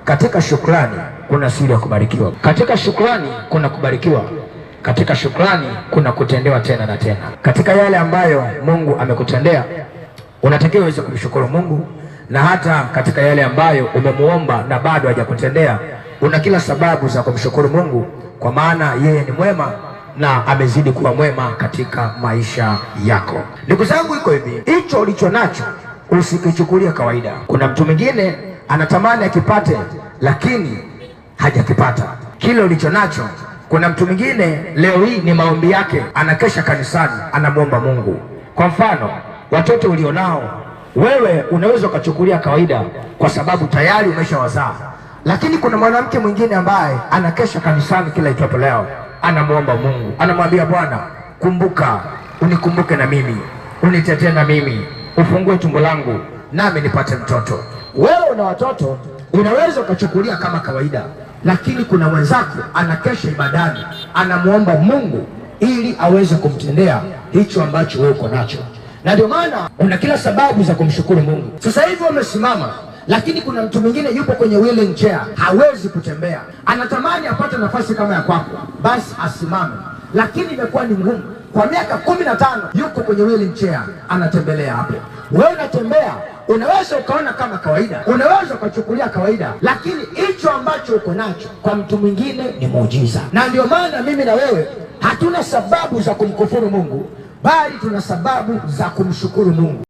Katika shukrani kuna siri ya kubarikiwa. Katika shukrani kuna kubarikiwa. Katika shukrani kuna kutendewa tena na tena. Katika yale ambayo Mungu amekutendea, unatakiwa uweze kumshukuru Mungu, na hata katika yale ambayo umemuomba na bado hajakutendea, una kila sababu za kumshukuru Mungu, kwa maana yeye ni mwema na amezidi kuwa mwema katika maisha yako. Ndugu zangu, iko hivi, hicho ulicho nacho usikichukulie kawaida. Kuna mtu mwingine anatamani akipate, lakini hajakipata. Kile ulicho nacho, kuna mtu mwingine leo hii ni maombi yake, anakesha kanisani, anamwomba Mungu. Kwa mfano, watoto ulionao wewe unaweza ukachukulia kawaida kwa sababu tayari umeshawazaa, lakini kuna mwanamke mwingine ambaye anakesha kanisani kila itwapo leo, anamwomba Mungu, anamwambia Bwana, kumbuka, unikumbuke na mimi, unitetee na mimi, ufungue tumbo langu nami nipate mtoto. Wewe una watoto unaweza ukachukulia kama kawaida, lakini kuna mwenzako anakesha ibadani, anamwomba Mungu ili aweze kumtendea hicho ambacho wewe uko nacho, na ndio maana una kila sababu za kumshukuru Mungu. Sasa hivi umesimama, lakini kuna mtu mwingine yupo kwenye wheelchair chair, hawezi kutembea, anatamani apate nafasi kama ya kwako, basi asimame, lakini imekuwa ni ngumu. Kwa miaka 15 yuko kwenye wheelchair chair, anatembelea hapo. Wewe unatembea, unaweza ukaona kama kawaida, unaweza ukachukulia kawaida, lakini hicho ambacho uko nacho kwa mtu mwingine ni muujiza. Na ndio maana mimi na wewe hatuna sababu za kumkufuru Mungu, bali tuna sababu za kumshukuru Mungu.